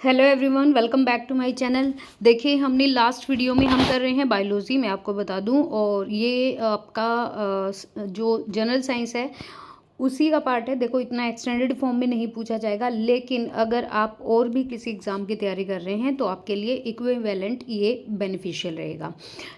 Hello everyone, welcome back to my channel. देखिए, हमने last video में हम कर रहे हैं बायोलॉजी में, आपको बता दूं, और ये आपका जो जनरल साइंस है उसी का पार्ट है। देखो, इतना एक्सटेंडेड फॉर्म में नहीं पूछा जाएगा, लेकिन अगर आप और भी किसी एग्ज़ाम की तैयारी कर रहे हैं तो आपके लिए इक्विवेलेंट ये बेनिफिशियल रहेगा।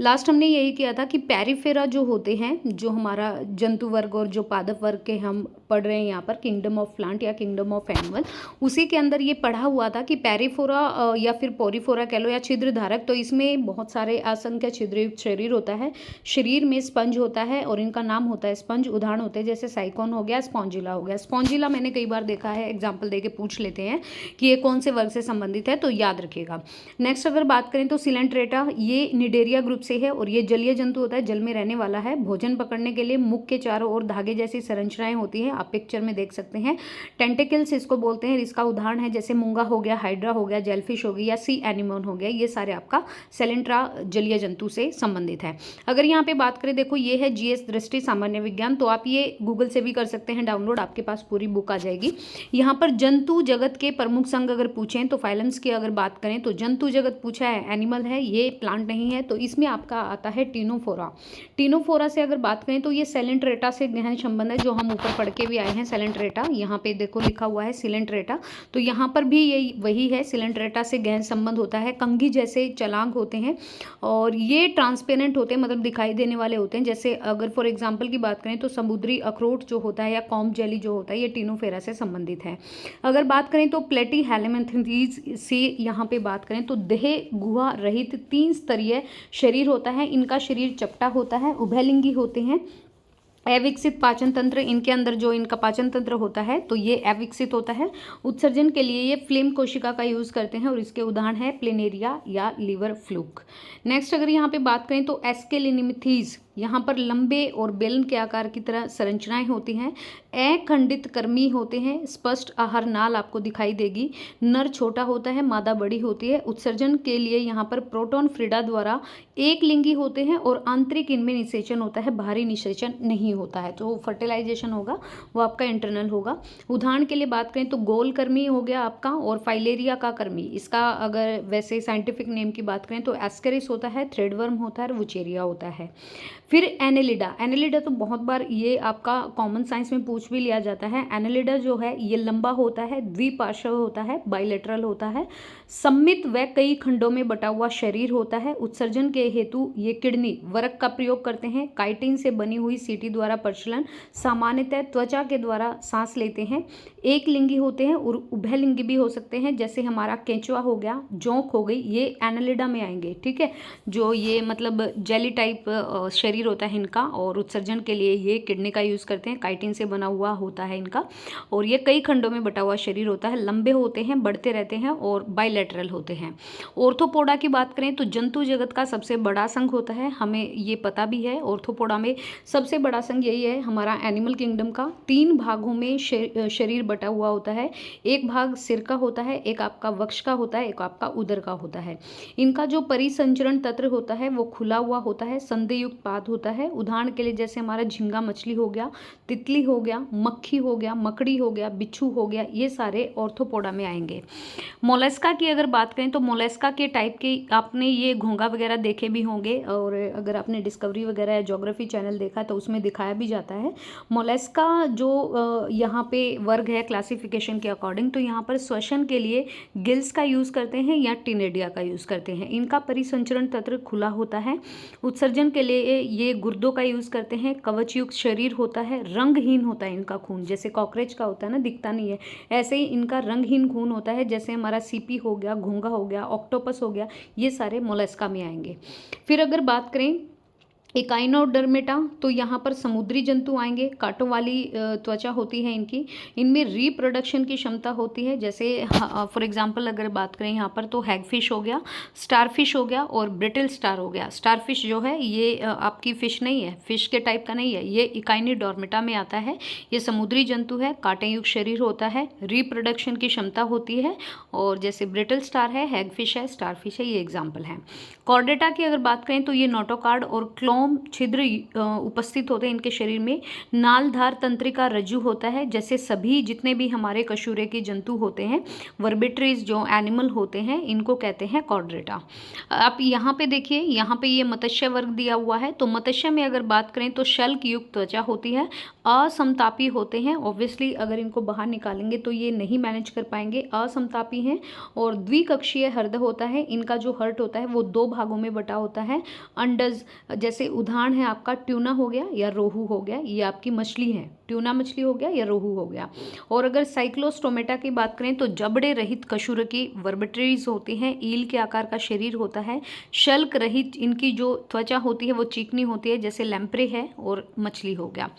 लास्ट हमने यही किया था कि पेरिफेरा जो होते हैं, जो हमारा जंतु वर्ग और जो पादप वर्ग के हम पढ़ रहे हैं यहाँ पर, किंगडम ऑफ प्लांट या किंगडम ऑफ एनिमल, उसी के अंदर ये पढ़ा हुआ था कि पेरिफोरा या फिर पोरीफोरा कह लो या छिद्र धारक, तो इसमें बहुत सारे असंख्य छिद्रयुक्त शरीर होता है। शरीर में स्पंज होता है और इनका नाम होता है स्पंज। उदाहरण होते हैं जैसे साइकोन हो गया, स्पॉन्जिला हो गया। स्पॉन्जिला मैंने कई बार देखा है, एग्जाम्पल देके पूछ लेते हैं कि ये कौन से वर्ग से संबंधित है, तो याद रखिएगा। नेक्स्ट अगर बात करें तो सिलेंट्रेटा, ये निडेरिया ग्रुप से है और ये जलीय जंतु होता है, जल में रहने वाला है। भोजन पकड़ने के लिए मुख के चारों ओर धागे जैसी संरचनाएं होती हैं, आप पिक्चर में देख सकते हैं। टेंटिकल्स इसको बोलते हैं। इसका उदाहरण है जैसे मूंगा हो गया, हाइड्रा हो गया, जेलफिश हो गई या सी एनिमोन हो गया। ये सारे आपका सेलेंट्रा जलीय जंतु से संबंधित है। अगर यहाँ पे बात करें, देखो ये है जीएस दृष्टि सामान्य विज्ञान, तो आप ये गूगल से भी कर सकते हैं डाउनलोड, आपके पास पूरी बुक आ जाएगी। यहाँ पर जंतु जगत के प्रमुख संघ अगर पूछें तो फाइलम्स की अगर बात करें तो जंतु जगत पूछा है, एनिमल है, ये प्लांट नहीं है, तो इसमें आपका आता है टीनोफोरा। टीनोफोरा से अगर बात करें तो ये सेलेंट्रेटा से गहन संबंध है, जो हम ऊपर पढ़ के भी आए हैं। सेलेंट्रेटा यहाँ पे देखो लिखा हुआ है सिलेंट्रेटा, तो यहाँ पर भी यही वही है, सिलेंट्रेटा से गहन संबंध होता है। कंघी जैसे चलांग होते हैं और ये ट्रांसपेरेंट होते हैं, मतलब दिखाई देने वाले होते हैं। जैसे अगर फॉर एग्जांपल की बात करें तो समुद्री अखरोट जो होता है या कॉम्ब जेली जो होता है, ये टीनोफेरा से संबंधित है। अगर बात करें तो प्लेटी हेलेमेंथीज से यहाँ पे बात करें तो देह गुहा रहित 3 स्तरीय शरीर होता है। इनका शरीर चपटा होता है, उभयलिंगी होते हैं। अविकसित पाचन तंत्र, इनके अंदर जो इनका पाचन तंत्र होता है तो ये अविकसित होता है। उत्सर्जन के लिए ये फ्लेम कोशिका का यूज करते हैं और इसके उदाहरण है प्लेनेरिया या लिवर फ्लूक। नेक्स्ट अगर यहाँ पे बात करें तो एस्केलिनिमिथीज, यहाँ पर लंबे और बेलन के आकार की तरह संरचनाएं होती हैं। अखंडित कर्मी होते हैं, स्पष्ट आहार नाल आपको दिखाई देगी। नर छोटा होता है, मादा बड़ी होती है। उत्सर्जन के लिए यहाँ पर प्रोटॉन फ्रीडा द्वारा एक लिंगी होते हैं और आंतरिक इनमें निषेचन होता है, बाहरी निषेचन नहीं होता है। तो फर्टिलाइजेशन होगा वो आपका इंटरनल होगा। उदाहरण के लिए बात करें तो गोल कर्मी हो गया आपका, और फाइलेरिया का कर्मी, इसका अगर वैसे साइंटिफिक नेम की बात करें तो एस्केरिस होता है, थ्रेडवर्म होता है और वुचेरिया होता है। फिर एनेलिडा, एनेलिडा तो बहुत बार ये आपका कॉमन साइंस में पूछ भी लिया जाता है। एनेलिडा जो है ये लंबा होता है, द्विपार्श्व होता है, बाइलेटरल होता है, सम्मित व कई खंडों में बटा हुआ शरीर होता है। उत्सर्जन के हेतु ये किडनी वरक का प्रयोग करते हैं। काइटिन से बनी हुई सीटी द्वारा प्रचलन, सामान्यतः त्वचा के द्वारा सांस लेते हैं। एक लिंगी होते हैं और उभयलिंगी भी हो सकते हैं, जैसे हमारा केंचुआ हो गया, जोंक हो गई, ये एनेलिडा में आएंगे। ठीक है, जो ये मतलब जेली टाइप शरीर होता है इनका, और उत्सर्जन के लिए ये किडनी का यूज़ करते हैं। काइटिन से बना हुआ होता है इनका, और ये कई खंडों में बटा हुआ शरीर होता है। लंबे होते हैं, बढ़ते रहते हैं और बाइलेटरल होते हैं। ऑर्थोपोडा की बात करें तो जंतु जगत का सबसे बड़ा संघ होता है, हमें ये पता भी है। ऑर्थोपोडा में सबसे बड़ा संघ यही है हमारा एनिमल किंगडम का। 3 भागों में शरीर बटा हुआ होता है। एक भाग सिर का होता है, एक आपका वक्ष का होता है, एक आपका उदर का होता है। इनका जो परिसंचरण तंत्र होता है वो खुला हुआ होता है, संधियुक्त पाद होता है। उदाहरण के लिए जैसे हमारा झींगा मछली हो गया, तितली हो गया, मक्खी हो गया, मकड़ी हो गया, बिच्छू हो गया, ये सारे ऑर्थोपोडा में आएंगे। मोलस्का की अगर बात करें तो मोलस्का के टाइप के आपने ये घोंघा वगैरह देखे भी होंगे, और अगर आपने डिस्कवरी वगैरह या ज्योग्राफी चैनल देखा तो उसमें दिखाया भी जाता है। मोलस्का जो यहाँ पे वर्ग है क्लासिफिकेशन के अकॉर्डिंग, तो यहाँ पर श्वसन के लिए गिल्स का यूज़ करते हैं या टिनेडिया का यूज़ करते हैं। इनका परिसंचरण तंत्र खुला होता है। उत्सर्जन के लिए ये गुर्दों का यूज़ करते हैं। कवचयुक्त शरीर होता है, रंगहीन होता है इनका खून, जैसे कॉकरोच का होता है ना, दिखता नहीं है, ऐसे ही इनका रंगहीन खून होता है। जैसे हमारा सीपी हो गया, घोंघा हो गया, ऑक्टोपस हो गया, ये सारे मोलस्का में आएंगे। फिर अगर बात करें इकाइनोडर्मेटा, तो यहाँ पर समुद्री जंतु आएंगे। कांटों वाली त्वचा होती है इनकी। इनमें रिप्रोडक्शन की क्षमता होती है, जैसे फॉर एग्जांपल अगर बात करें यहाँ पर तो हैगफिश हो गया, स्टारफिश हो गया और ब्रिटल स्टार हो गया। स्टारफिश जो है ये आपकी फिश नहीं है, फिश के टाइप का नहीं है, ये इकाइनोडर्मेटा में आता है। ये समुद्री जंतु है, कांटे युक्त शरीर होता है, रिप्रोडक्शन की क्षमता होती है, और जैसे ब्रिटल स्टार है, हैगफिश है, स्टारफिश है, ये एग्जाम्पल है। कॉर्डेटा की अगर बात करें तो ये नोटोकार्ड और क्लोन रोम छिद्र उपस्थित होते हैं इनके शरीर में। नालधार तंत्रिका रज्जु होता है, जैसे सभी जितने भी हमारे कशूरे के जंतु होते हैं, वर्बिट्रीज जो एनिमल होते हैं, इनको कहते हैं कॉर्डेटा। आप यहाँ पे देखिए, यहाँ पे ये मत्स्य वर्ग दिया हुआ है। तो मत्स्य में अगर बात करें तो शल्क युक्त त्वचा होती है, असमतापी होते हैं। ऑब्वियसली अगर इनको बाहर निकालेंगे तो ये नहीं मैनेज कर पाएंगे, असमतापी हैं। और द्विकक्षीय हृदय होता है, इनका जो हर्ट होता है वो 2 भागों में बटा होता है। अंडज, जैसे उदाहरण है आपका ट्यूना हो गया या रोहू हो गया, ये आपकी मछली है, ट्यूना मछली हो गया या रोहू हो गया। और अगर साइक्लोस्टोमेटा की बात करें तो जबड़े रहित कशुरकी वर्बिट्रीज होती हैं, ईल के आकार का शरीर होता है। शल्क रहित इनकी जो त्वचा होती है वो चिकनी होती है, जैसे लैम्प्रे है और मछली हो गया।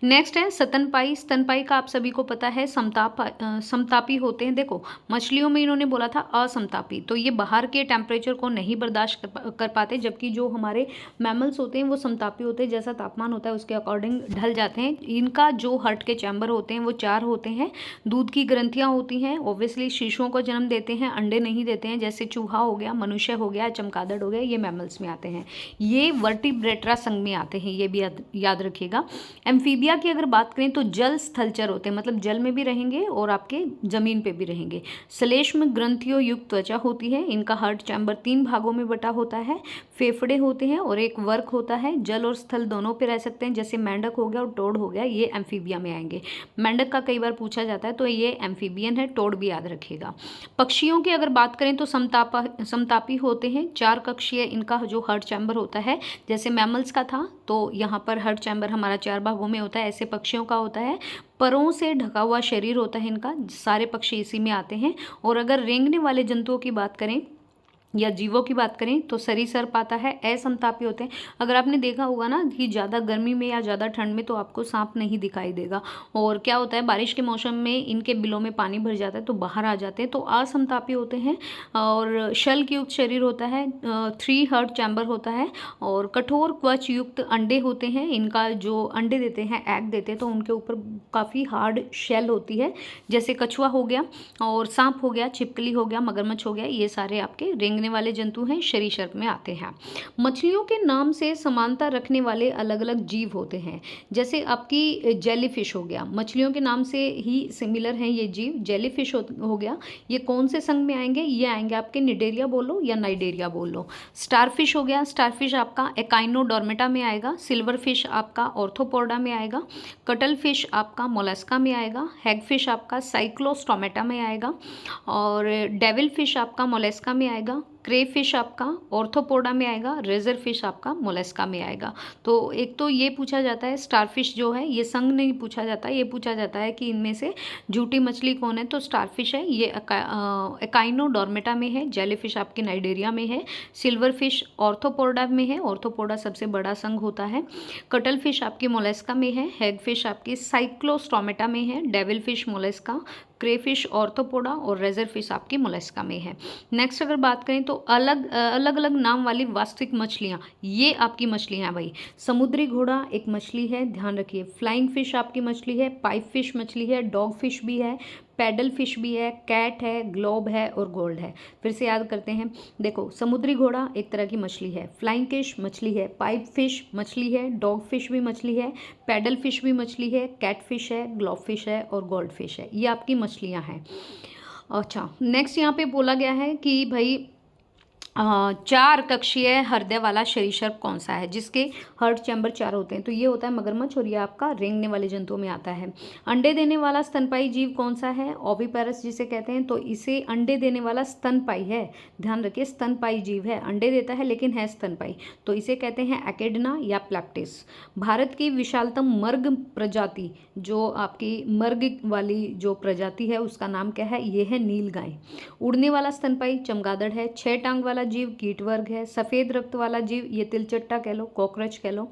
नेक्स्ट है स्तनपाई। स्तनपाई का आप सभी को पता है समतापी होते हैं। देखो मछलियों में इन्होंने बोला था असमतापी, तो ये बाहर के टेम्परेचर को नहीं बर्दाश्त कर पाते, जबकि जो हमारे मैमल्स होते हैं वो समतापी होते हैं, जैसा तापमान होता है उसके अकॉर्डिंग ढल जाते हैं। इनका जो हार्ट के चैम्बर होते हैं वो 4 होते हैं। दूध की ग्रंथियां होती हैं, ऑब्वियसली शिशुओं को जन्म देते हैं, अंडे नहीं देते हैं, जैसे चूहा हो गया, मनुष्य हो गया, चमगादड़ हो गया, ये मैमल्स में आते हैं। ये वर्टिब्रेट्रा संघ में आते हैं, ये भी याद रखिएगा। एम्फीबिया की अगर बात करें तो जल स्थलचर होते हैं, मतलब जल में भी रहेंगे और आपके जमीन पे भी रहेंगे। श्लेष्म ग्रंथियों युक्त त्वचा होती है, इनका हार्ट चैम्बर 3 भागों में बटा होता है। फेफड़े होते हैं और एक वर्क होता है, जल और स्थल दोनों पे रह सकते हैं, जैसे मेंढक हो गया और टोड हो गया, ये एम्फीबिया में आएंगे। मेंढक का कई बार पूछा जाता है तो ये एम्फीबियन है, टोड भी याद रखिएगा। पक्षियों की अगर बात करें तो समतापी होते हैं, 4 कक्षीय इनका जो हार्ट चैम्बर होता है, जैसे मैमल्स का था तो यहाँ पर हार्ट चैम्बर हमारा 4 भागों में होता है, ऐसे पक्षियों का होता है। परों से ढका हुआ शरीर होता है इनका, सारे पक्षी इसी में आते हैं। और अगर रेंगने वाले जंतुओं की बात करें या जीवों की बात करें तो सरीसृप आता है, असमतापी होते हैं। अगर आपने देखा होगा ना कि ज़्यादा गर्मी में या ज़्यादा ठंड में तो आपको सांप नहीं दिखाई देगा, और क्या होता है बारिश के मौसम में इनके बिलों में पानी भर जाता है तो बाहर आ जाते हैं, तो असमतापी होते हैं। और शल्क युक्त शरीर होता है, 3 हार्ट चैम्बर होता है, और कठोर क्वच युक्त अंडे होते हैं। इनका जो अंडे देते हैं, एग देते हैं, तो उनके ऊपर काफ़ी हार्ड शेल होती है, जैसे कछुआ हो गया और सांप हो गया, छिपकली हो गया, मगरमच्छ हो गया, ये सारे आपके रेंगने वाले जंतु हैं, सरीसृप में आते हैं। मछलियों के नाम से समानता रखने वाले अलग अलग जीव होते हैं, जैसे आपकी जेलीफिश हो गया, मछलियों के नाम से ही सिमिलर हैं ये जीव। जेलीफिश हो गया, ये कौन से संघ में आएंगे? ये आएंगे आपके निडेरिया बोल लो या नाइडेरिया बोल लो। स्टारफिश हो गया, स्टारफिश आपका एकाइनोडोर्मेटा में आएगा। सिल्वर फिश आपका ऑर्थोपोडा में आएगा। कटल फिश आपका मोलस्का में आएगा। हैगफिश आपका साइक्लोस्टोमेटा में आएगा। और डेविल फिश आपका मोलस्का में आएगा। क्रेफिश आपका ऑर्थोपोडा में आएगा। रेजर फिश आपका मोलस्का में आएगा। तो एक तो ये पूछा जाता है स्टारफिश जो है, ये संघ नहीं पूछा जाता, ये पूछा जाता है कि इनमें से झूठी मछली कौन है, तो स्टारफिश है, ये एकाइनोडोर्मेटा में है। जेलीफिश आपकी नाइडेरिया में है। सिल्वर फिश ऑर्थोपोडा में है, ऑर्थोपोडा सबसे बड़ा संघ होता है। कटल फिश आपकी मोलस्का में है। हैगफिश आपकी साइक्लोस्टोमेटा में है। Devil fish Mollusca, crayfish arthropoda और रेजर फिश आपकी मोलस्का में है। नेक्स्ट अगर बात करें तो अलग अलग नाम वाली वास्तविक मछलियाँ, ये आपकी मछलियाँ हैं भाई। समुद्री घोड़ा एक मछली है, ध्यान रखिए। फ्लाइंग फिश आपकी मछली है। पाइप फिश मछली है। डॉग फिश भी है। पैडल फिश भी है। कैट है। ग्लोब है और गोल्ड है। फिर से याद करते हैं, देखो समुद्री घोड़ा एक तरह की मछली है। फ्लाइंग फिश मछली है। पाइप फिश मछली है। डॉग फिश भी मछली है। पैडल फिश भी मछली है। कैट फिश है। ग्लोब फिश है और गोल्ड फिश है। ये आपकी मछलियाँ हैं। अच्छा, नेक्स्ट यहाँ पे बोला गया है कि भाई 4 कक्षीय हृदय वाला सरीसृप कौन सा है जिसके हार्ट चैम्बर 4 होते हैं? तो ये होता है मगरमच्छ, और ये आपका रेंगने वाले जंतुओं में आता है। अंडे देने वाला स्तनपाई जीव कौन सा है? ओविपेरस जिसे कहते हैं, तो इसे अंडे देने वाला स्तनपाई है। ध्यान रखिए, स्तनपाई जीव है, अंडे देता है लेकिन है स्तनपाई, तो इसे कहते हैं एकेडना या प्लेप्टिस। भारत की विशालतम मर्ग प्रजाति, जो आपकी मर्ग वाली जो प्रजाति है उसका नाम क्या है? ये है नीलगाय। उड़ने वाला स्तनपाई चमगादड़ है। 6 टांग वाला जीव कीट वर्ग है। सफ़ेद रक्त वाला जीव, ये तिलचट्टा कह लो, कॉकरोच कह लो।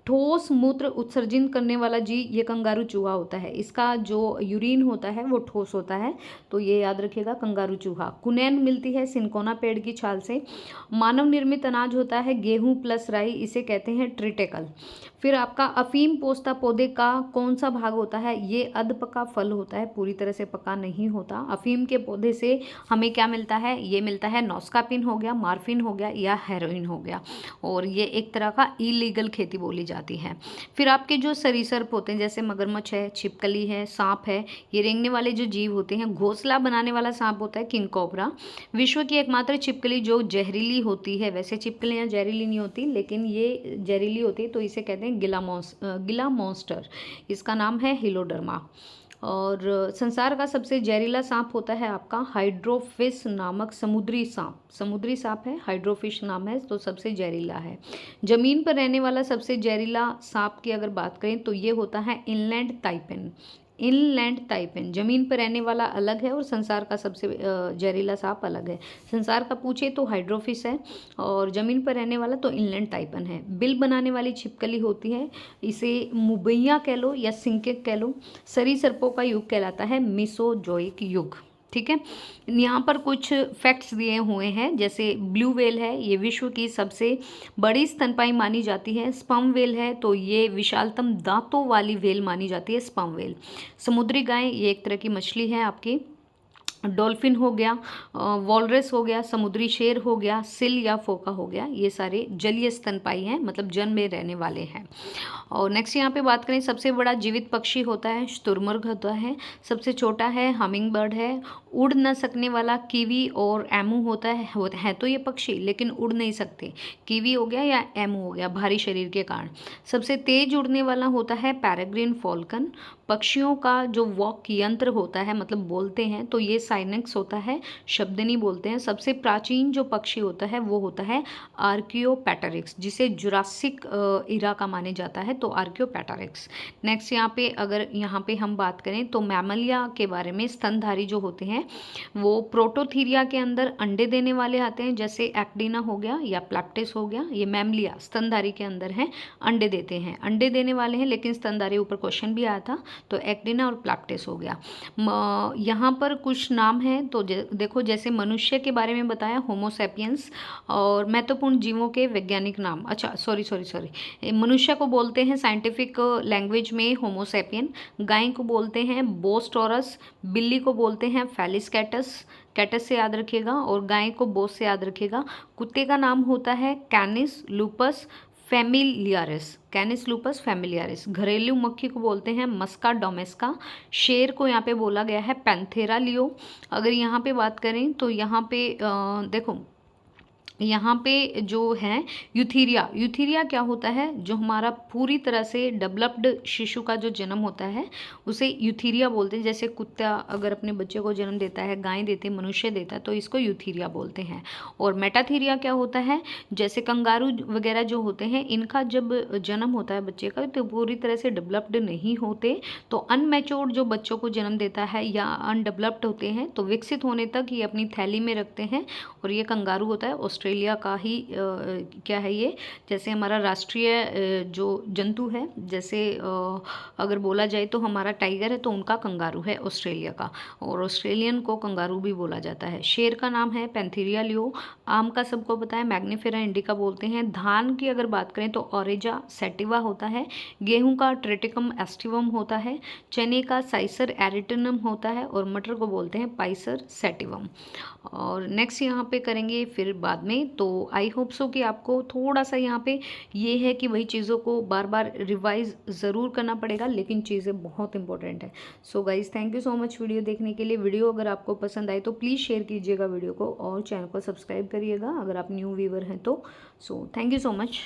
ठोस मूत्र उत्सर्जन करने वाला जीव ये कंगारू चूहा होता है। इसका जो यूरिन होता है वो ठोस होता है, तो ये याद रखिएगा कंगारू चूहा। कुनैन मिलती है सिनकोना पेड़ की छाल से। मानव निर्मित अनाज होता है गेहूं प्लस राई, इसे कहते हैं ट्रिटेकल। फिर आपका अफीम पोस्ता पौधे का कौन सा भाग होता है? ये अधपका फल होता है, पूरी तरह से पका नहीं होता। अफीम के पौधे से हमें क्या मिलता है? ये मिलता है नोस्कापिन हो गया, मार्फिन हो गया या हेरोइन हो गया, और ये एक तरह का इलीगल खेती बोली जाती है। फिर आपके जो सरीसृप होते हैं जैसे मगरमच्छ है, छिपकली है, सांप है, ये रेंगने वाले जो जीव होते हैं। घोंसला बनाने वाला सांप होता है किंग कोबरा। विश्व की एकमात्र छिपकली जो जहरीली होती है, वैसे छिपकलियाँ जहरीली नहीं होती लेकिन ये जहरीली होती है, तो इसे कहते हैं गिला मॉन्स्टर। इसका नाम है हिलोडर्मा। और संसार का सबसे जहरीला सांप होता है आपका हाइड्रोफिश नामक समुद्री सांप। समुद्री सांप है, हाइड्रोफिश नाम है, तो सबसे जहरीला है। जमीन पर रहने वाला सबसे जहरीला सांप की अगर बात करें तो ये होता है इनलैंड ताइपिन। इनलैंड ताइपिन जमीन पर रहने वाला अलग है और संसार का सबसे जहरीला सांप अलग है। संसार का पूछे तो हाइड्रोफिश है और जमीन पर रहने वाला तो इनलैंड ताइपिन है। बिल बनाने वाली छिपकली होती है, इसे मुबैया कह लो या सिंकिक कह लो। सरीसृपों का युग कहलाता है मेसोजोइक युग। ठीक है, यहाँ पर कुछ फैक्ट्स दिए हुए हैं, जैसे ब्लू व्हेल है, ये विश्व की सबसे बड़ी स्तनपायी मानी जाती है। स्पर्म व्हेल है तो ये विशालतम दांतों वाली व्हेल मानी जाती है, स्पर्म व्हेल। समुद्री गाय ये एक तरह की मछली है आपकी। डॉल्फिन हो गया, वॉलरस हो गया, समुद्री शेर हो गया, सिल या फोका हो गया, ये सारे जलीय स्तनपायी हैं, मतलब जल में रहने वाले हैं। और नेक्स्ट यहाँ पे बात करें, सबसे बड़ा जीवित पक्षी होता है शुतुरमुर्ग होता है। सबसे छोटा है हमिंग बर्ड है। उड़ न सकने वाला कीवी और एमू होता है तो ये पक्षी लेकिन उड़ नहीं सकते। कीवी हो गया या एमू हो गया, भारी शरीर के कारण। सबसे तेज उड़ने वाला होता है पैराग्रीन फॉल्कन। पक्षियों का जो वॉक यंत्र होता है, मतलब बोलते हैं, तो ये साइनेक्स होता है, शब्द नहीं बोलते हैं। सबसे प्राचीन जो पक्षी होता है वो होता है आर्कियोपैटेरिक्स, जिसे जुरासिक इरा का माने जाता है, तो आर्कियोपैटेरिक्स। नेक्स्ट यहाँ पे हम बात करें तो मैमलिया के बारे में, स्तनधारी जो होते हैं वो प्रोटोथीरिया के अंदर अंडे देने वाले आते हैं, जैसे एक्टिना हो गया या प्लैप्टिस हो गया। ये मैमलिया स्तनधारी के अंदर हैं, अंडे देते हैं, अंडे देने वाले हैं, लेकिन स्तनधारी ऊपर क्वेश्चन भी आया था, तो एक्टिना और प्लैप्टिस हो गया। यहाँ पर कुछ नाम हैं, तो देखो जैसे मनुष्य के बारे में बताया होमोसेपियंस, और महत्वपूर्ण जीवों के वैज्ञानिक नाम, अच्छा सॉरी मनुष्य को बोलते हैं साइंटिफिक लैंग्वेज में होमोसेपियन, गाय को बोलते हैं बोस्टोरस, बिल्ली को बोलते हैं फेलिस कैटस, कैटस से याद रखिएगा, और गाय को बोस से याद रखिएगा। कुत्ते का नाम होता है कैनिस लूपस फैमिलियारिस, कैनिस लूपस फैमिलियारिस। घरेलू मक्खी को बोलते हैं मस्का डोमेस्का। शेर को यहाँ पे बोला गया है पैंथेरा लियो। अगर यहाँ पे बात करें तो यहाँ पे देखो यहाँ पे जो है यूथीरिया, यूथीरिया क्या होता है, जो हमारा पूरी तरह से डेवलप्ड शिशु का जो जन्म होता है उसे यूथीरिया बोलते हैं। जैसे कुत्ता अगर अपने बच्चे को जन्म देता है, गाय देते, मनुष्य देता है, तो इसको यूथीरिया बोलते हैं। और मेटाथीरिया क्या होता है, जैसे कंगारू वगैरह जो होते हैं, इनका जब जन्म होता है बच्चे का तो पूरी तरह से डेवलप्ड नहीं होते, तो अनमेच्योर्ड जो बच्चों को जन्म देता है या अनडेवलप्ड होते हैं, तो विकसित होने तक ये अपनी थैली में रखते हैं। और ये कंगारू होता है ऑस्ट्रेलिया का ही क्या है ये, जैसे हमारा राष्ट्रीय जो जंतु है, जैसे अगर बोला जाए तो हमारा टाइगर है, तो उनका कंगारू है ऑस्ट्रेलिया का, और ऑस्ट्रेलियन को कंगारू भी बोला जाता है। शेर का नाम है पैंथेरिया लियो। आम का सबको पता है मैग्निफेरा इंडिका बोलते हैं। धान की अगर बात करें तो ऑरेजा सैटिवा होता है। गेहूं का ट्रिटिकम एस्टिवम होता है। चने का साइसर एरिटिनम होता है, और मटर को बोलते हैं पाइसर सैटिवम। और नेक्स्ट यहाँ पे करेंगे फिर बाद में, तो आई होप सो कि आपको थोड़ा सा यहाँ पे ये है कि वही चीज़ों को बार बार रिवाइज ज़रूर करना पड़ेगा, लेकिन चीज़ें बहुत इंपॉर्टेंट है। So guys thank you so much video देखने के लिए। वीडियो अगर आपको पसंद आए तो प्लीज़ शेयर कीजिएगा वीडियो को, और चैनल को सब्सक्राइब करिएगा अगर आप न्यू व्यूवर हैं तो। So thank you so much.